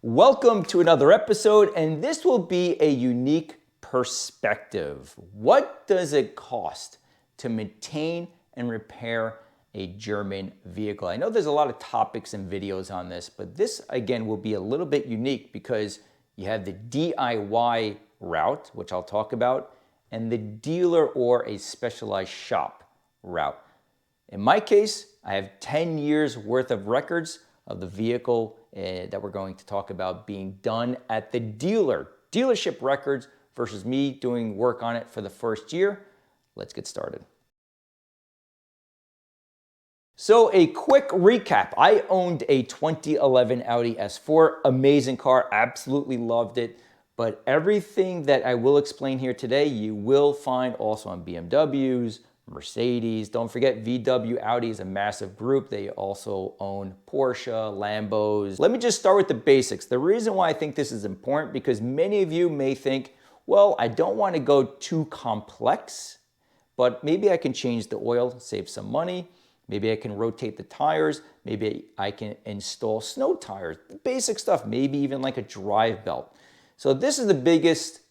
Welcome to another episode, and this will be a unique perspective. What does it cost to maintain and repair a German vehicle? I know there's a lot of topics and videos on this, but this again will be a little bit unique because you have the DIY route, which I'll talk about, and the dealer or a specialized shop route. In my case, I have 10 years worth of records of the vehicle that we're going to talk about being done at the dealership records versus me doing work on it for the first year. Let's get started. So a quick recap. I owned a 2011 Audi S4, amazing car, absolutely loved it. But everything that I will explain here today, you will find also on BMWs, Mercedes. Don't forget VW Audi is a massive group. They also own Porsche, Lambos. Let me just start with the basics. The reason why I think this is important because many of you may think, well, I don't want to go too complex, but maybe I can change the oil, save some money. Maybe I can rotate the tires. Maybe I can install snow tires, the basic stuff, maybe even like a drive belt. So this is the biggest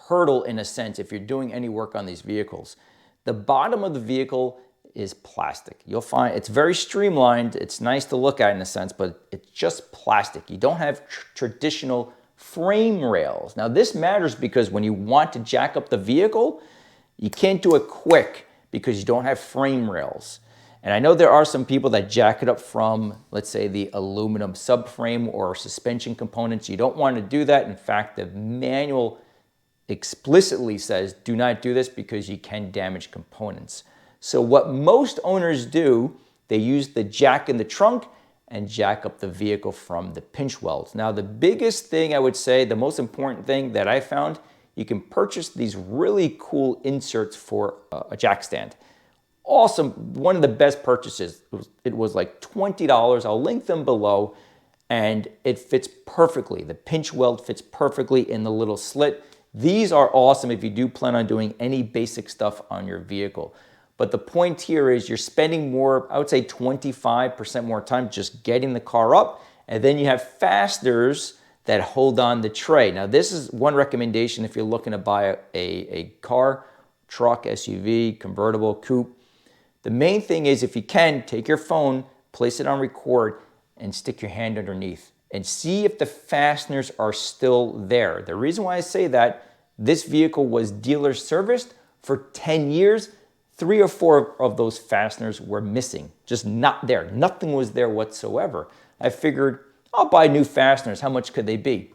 hurdle in a sense if you're doing any work on these vehicles. The bottom of the vehicle is plastic. You'll find it's very streamlined. It's nice to look at in a sense, but it's just plastic. You don't have traditional frame rails. Now this matters because when you want to jack up the vehicle, you can't do it quick because you don't have frame rails. And I know there are some people that jack it up from, let's say, the aluminum subframe or suspension components. You don't want to do that. In fact, the manual explicitly says do not do this because you can damage components. So what most owners do, they use the jack in the trunk and jack up the vehicle from the pinch welds. Now the biggest thing I would say, the most important thing that I found, you can purchase these really cool inserts for a jack stand. Awesome, one of the best purchases. It was like $20. I'll link them below, and it fits perfectly. The pinch weld fits perfectly in the little slit. These are awesome if you do plan on doing any basic stuff on your vehicle. But the point here is you're spending more, I would say 25% more time just getting the car up, and then you have fasteners that hold on the tray. Now this is one recommendation if you're looking to buy a car, truck, SUV, convertible, coupe. The main thing is if you can, take your phone, place it on record, and stick your hand underneath and see if the fasteners are still there. The reason why I say that, this vehicle was dealer serviced for 10 years. 3 or 4 of those fasteners were missing, just not there. Nothing was there whatsoever. I figured, I'll buy new fasteners. How much could they be?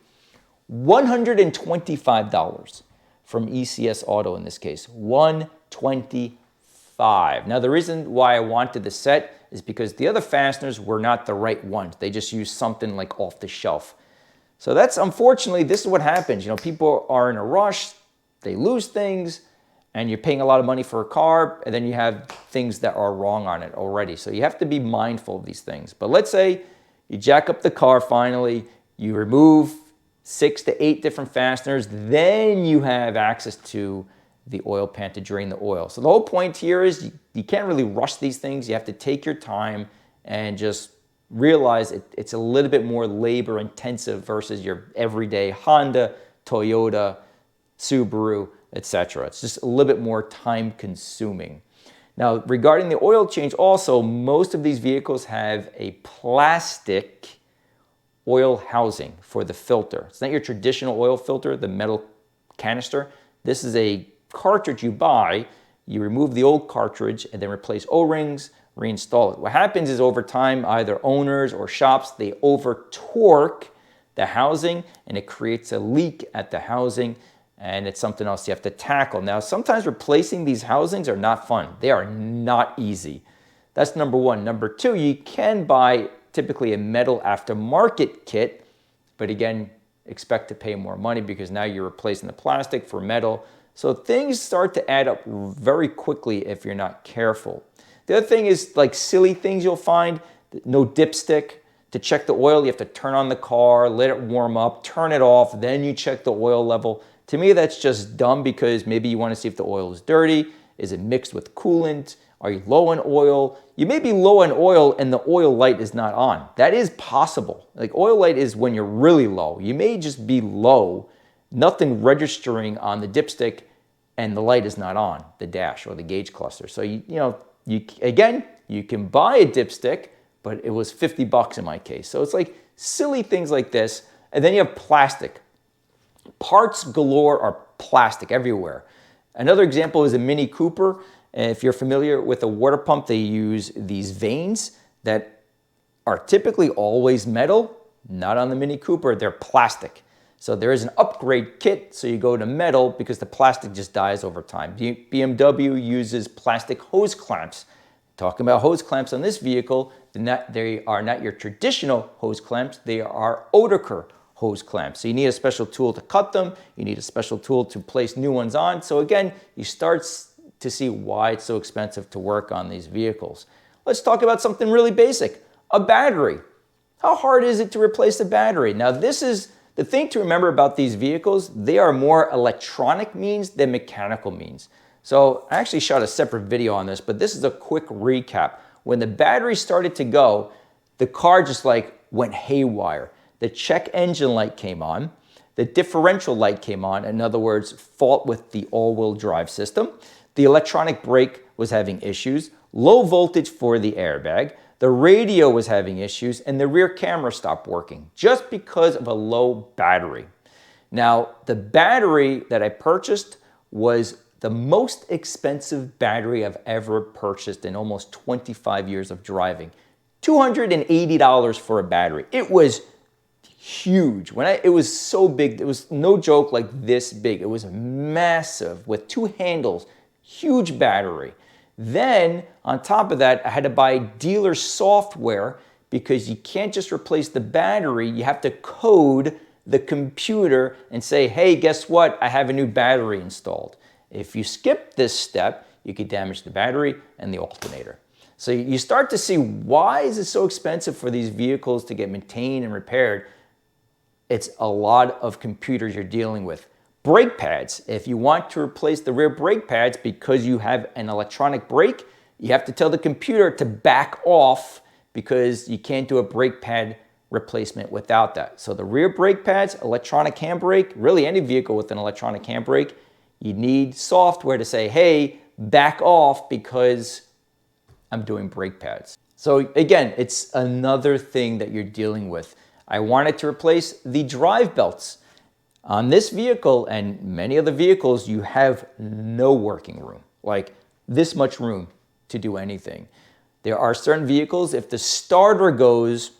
$125 from ECS Auto in this case, $125. Now the reason why I wanted the set is because the other fasteners were not the right ones. They just used something like off the shelf. So that's, unfortunately, this is what happens. You know, people are in a rush, they lose things, and you're paying a lot of money for a car, and then you have things that are wrong on it already. So you have to be mindful of these things. But let's say you jack up the car finally, you remove 6 to 8 different fasteners, then you have access to the oil pan to drain the oil. So the whole point here is you can't really rush these things. You have to take your time and just realize it's a little bit more labor intensive versus your everyday Honda, Toyota, Subaru, etc. It's just a little bit more time consuming. Now regarding the oil change also, most of these vehicles have a plastic oil housing for the filter. It's not your traditional oil filter, the metal canister. This is a cartridge you buy, you remove the old cartridge and then replace O-rings, reinstall it. What happens is over time, either owners or shops, they over torque the housing and it creates a leak at the housing, and it's something else you have to tackle. Now, sometimes replacing these housings are not fun. They are not easy. That's number one. Number two, you can buy typically a metal aftermarket kit, but again, expect to pay more money because now you're replacing the plastic for metal. So things start to add up very quickly if you're not careful. The other thing is like silly things you'll find, no dipstick. To check the oil, you have to turn on the car, let it warm up, turn it off, then you check the oil level. To me, that's just dumb because maybe you want to see if the oil is dirty, is it mixed with coolant, Are you low on oil? You may be low on oil and the oil light is not on. That is possible. Like oil light is when you're really low. You may just be low, nothing registering on the dipstick, and the light is not on, the dash or the gauge cluster. So you can buy a dipstick, but it was 50 bucks in my case. So it's like silly things like this. And then you have plastic. Parts galore are plastic everywhere. Another example is a Mini Cooper. If you're familiar with a water pump, they use these vanes that are typically always metal. Not on the Mini Cooper, they're plastic. So there is an upgrade kit, so you go to metal because the plastic just dies over time. BMW uses plastic hose clamps. Talking about hose clamps on this vehicle, they are not your traditional hose clamps, they are Oetiker hose clamps. So you need a special tool to cut them, you need a special tool to place new ones on. So again, you start to see why it's so expensive to work on these vehicles. Let's talk about something really basic, a battery. How hard is it to replace a battery? Now this is the thing to remember about these vehicles, they are more electronic means than mechanical means. So I actually shot a separate video on this, but this is a quick recap. When the battery started to go, the car just like went haywire. The check engine light came on, the differential light came on, in other words, fault with the all-wheel drive system. The electronic brake was having issues, low voltage for the airbag, the radio was having issues, and the rear camera stopped working just because of a low battery. Now, the battery that I purchased was the most expensive battery I've ever purchased in almost 25 years of driving. $280 for a battery. It was huge. It was so big, it was no joke, like this big. It was massive with two handles, huge battery. Then on top of that, I had to buy dealer software because you can't just replace the battery. You have to code the computer and say, hey, guess what? I have a new battery installed. If you skip this step, you could damage the battery and the alternator. So you start to see, why is it so expensive for these vehicles to get maintained and repaired? It's a lot of computers you're dealing with. Brake pads. If you want to replace the rear brake pads because you have an electronic brake, you have to tell the computer to back off because you can't do a brake pad replacement without that. So the rear brake pads, electronic handbrake, really any vehicle with an electronic handbrake, you need software to say, hey, back off because I'm doing brake pads. So again, it's another thing that you're dealing with. I wanted to replace the drive belts. On this vehicle and many other vehicles, you have no working room, like this much room to do anything. There are certain vehicles, if the starter goes,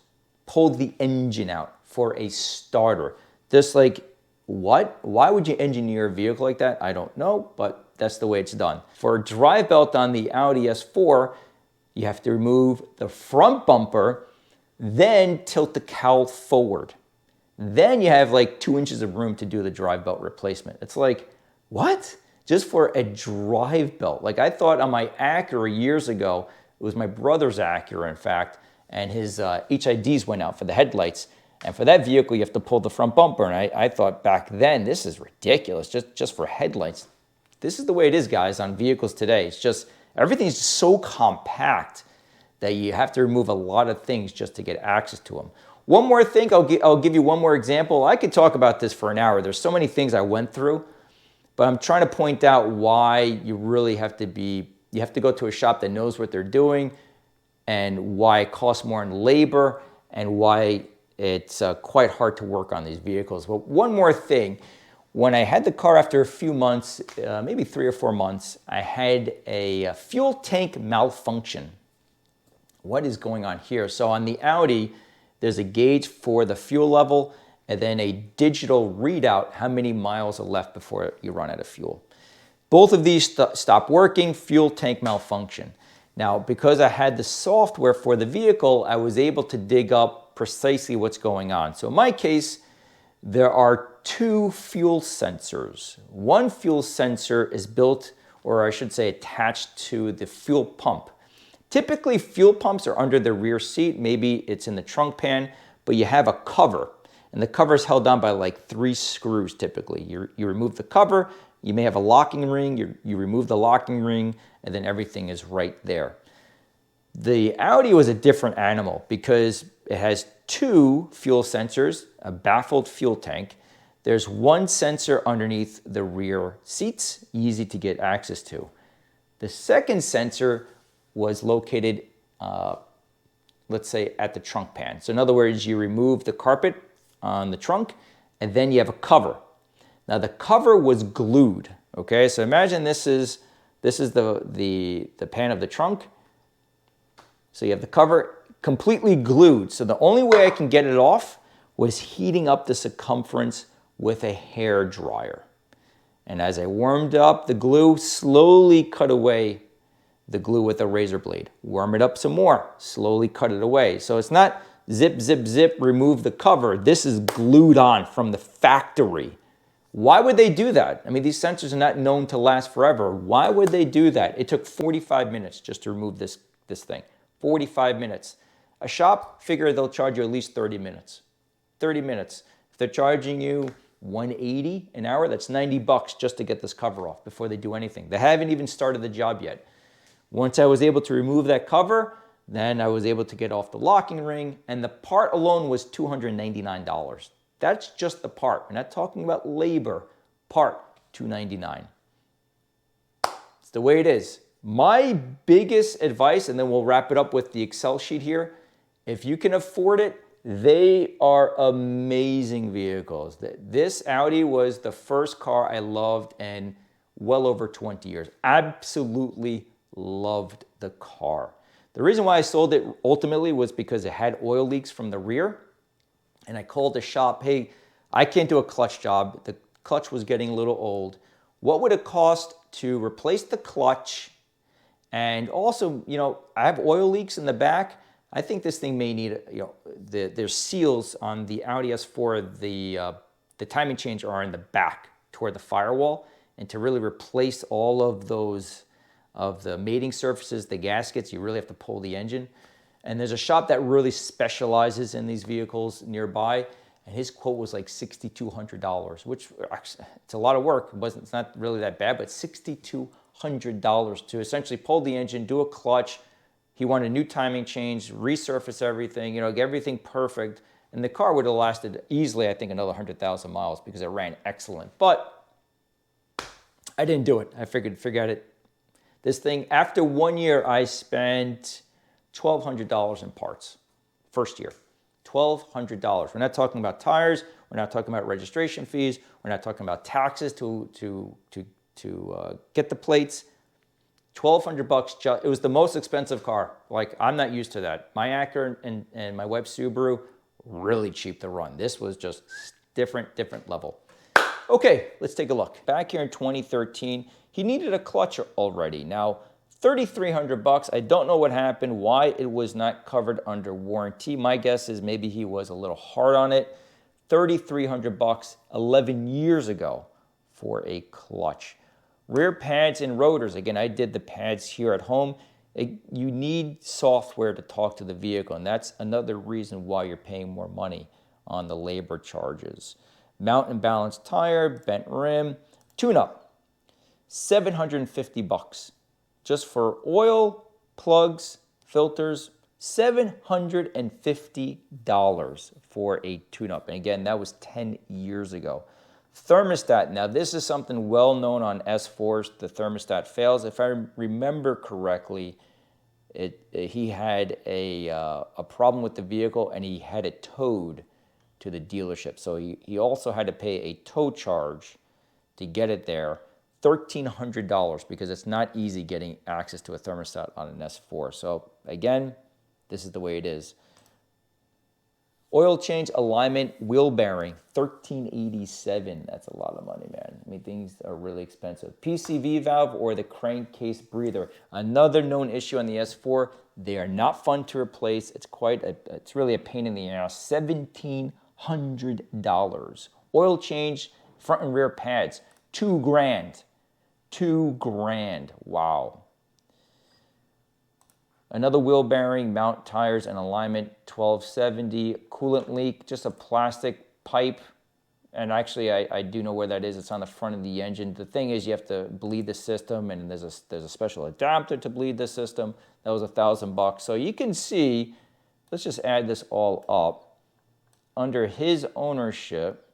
pull the engine out for a starter. Just like, what? Why would you engineer a vehicle like that? I don't know, but that's the way it's done. For a drive belt on the Audi S4, you have to remove the front bumper, then tilt the cowl forward. Then you have like 2 inches of room to do the drive belt replacement. It's like, what? Just for a drive belt? Like I thought on my Acura years ago, it was my brother's Acura in fact, and his HIDs went out for the headlights. And for that vehicle, you have to pull the front bumper. And I thought back then, this is ridiculous, just for headlights. This is the way it is, guys, on vehicles today. It's just, everything's just so compact that you have to remove a lot of things just to get access to them. One more thing, I'll give you one more example. I could talk about this for an hour. There's so many things I went through, but I'm trying to point out why you really have to go to a shop that knows what they're doing and why it costs more in labor and why it's quite hard to work on these vehicles. But one more thing, when I had the car after a few months, maybe 3 or 4 months, I had a fuel tank malfunction. What is going on here? So on the Audi, there's a gauge for the fuel level and then a digital readout how many miles are left before you run out of fuel. Both of these stopped working, fuel tank malfunction. Now, because I had the software for the vehicle, I was able to dig up precisely what's going on. So in my case, there are 2 fuel sensors. One fuel sensor is built, or I should say attached to the fuel pump. Typically, fuel pumps are under the rear seat. Maybe it's in the trunk pan, but you have a cover. And the cover is held on by like 3 screws typically. You remove the cover, You may have a locking ring, you remove the locking ring, and then everything is right there. The Audi was a different animal because it has two fuel sensors, a baffled fuel tank. There's one sensor underneath the rear seats, easy to get access to. The second sensor was located, let's say, at the trunk pan. So in other words, you remove the carpet on the trunk, and then you have a cover. Now the cover was glued, okay? So imagine this is the pan of the trunk. So you have the cover completely glued. So the only way I can get it off was heating up the circumference with a hair dryer. And as I warmed up the glue, slowly cut away the glue with a razor blade. Warm it up some more, slowly cut it away. So it's not zip, zip, zip, remove the cover. This is glued on from the factory. Why would they do that? I mean, these sensors are not known to last forever. Why would they do that? It took 45 minutes just to remove this thing. 45 minutes. A shop, figure they'll charge you at least 30 minutes. 30 minutes. If they're charging you $180 an hour, that's $90 just to get this cover off before they do anything. They haven't even started the job yet. Once I was able to remove that cover, then I was able to get off the locking ring, and the part alone was $299. That's just the part. We're not talking about labor. Part, $299. It's the way it is. My biggest advice, and then we'll wrap it up with the Excel sheet here, if you can afford it, they are amazing vehicles. This Audi was the first car I loved in well over 20 years. Absolutely loved the car. The reason why I sold it ultimately was because it had oil leaks from the rear. And I called the shop, hey, I can't do a clutch job. The clutch was getting a little old. What would it cost to replace the clutch? And also, you know, I have oil leaks in the back. I think this thing may need, you know, there's seals on the Audi S4. The timing chains are in the back toward the firewall. And to really replace all of those, of the mating surfaces, the gaskets, you really have to pull the engine. And there's a shop that really specializes in these vehicles nearby. And his quote was like $6,200, which it's a lot of work. It's not really that bad, but $6,200 to essentially pull the engine, do a clutch. He wanted a new timing change, resurface everything, you know, get everything perfect. And the car would have lasted easily, I think, another 100,000 miles because it ran excellent. But I didn't do it. I forget it. This thing, after 1 year, I spent $1,200 in parts. First year, $1,200. We're not talking about tires. We're not talking about registration fees. We're not talking about taxes to get the plates. $1,200. It was the most expensive car. Like, I'm not used to that. My Acura and my wife's Subaru, really cheap to run. This was just different level. Okay, let's take a look. Back here in 2013, he needed a clutch already. Now, $3,300. I don't know what happened, why it was not covered under warranty. My guess is maybe he was a little hard on it. $3,300, 11 years ago for a clutch. Rear pads and rotors. Again, I did the pads here at home. You need software to talk to the vehicle, and that's another reason why you're paying more money on the labor charges. Mount and balance tire, bent rim, tune-up, $750. Just for oil, plugs, filters, $750 for a tune-up. And again, that was 10 years ago. Thermostat. Now, this is something well known on S4s. The thermostat fails. If I remember correctly, he had a problem with the vehicle, and he had it towed to the dealership. So he also had to pay a tow charge to get it there. $1,300 because it's not easy getting access to a thermostat on an S4. So again, this is the way it is. Oil change, alignment, wheel bearing, $1,387. That's a lot of money, man. I mean, things are really expensive. PCV valve or the crankcase breather. Another known issue on the S4. They are not fun to replace. It's really a pain in the ass. $1,700. Oil change, front and rear pads, $2,000. $2,000. Wow. Another wheel bearing, mount tires and alignment, $1,270. Coolant leak, just a plastic pipe, And actually, I do know where that is. It's on the front of the engine. The thing is, you have to bleed the system, and there's a special adapter to bleed the system. That was $1,000. So you can see, let's just add this all up. Under his ownership,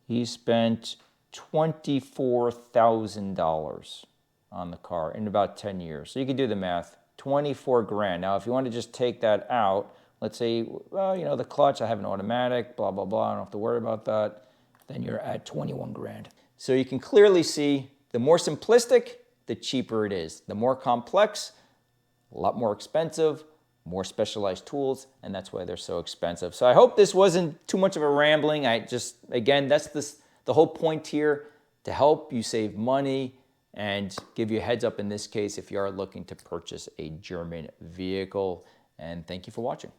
he spent $24,000 on the car in about 10 years. So you can do the math, 24 grand. Now, if you want to just take that out, let's say, well, you know, the clutch, I have an automatic, blah, blah, blah, I don't have to worry about that. Then you're at 21 grand. So you can clearly see the more simplistic, the cheaper it is. The more complex, a lot more expensive, more specialized tools, and that's why they're so expensive. So I hope this wasn't too much of a rambling. Again, that's the whole point here, to help you save money and give you a heads up in this case if you are looking to purchase a German vehicle. And thank you for watching.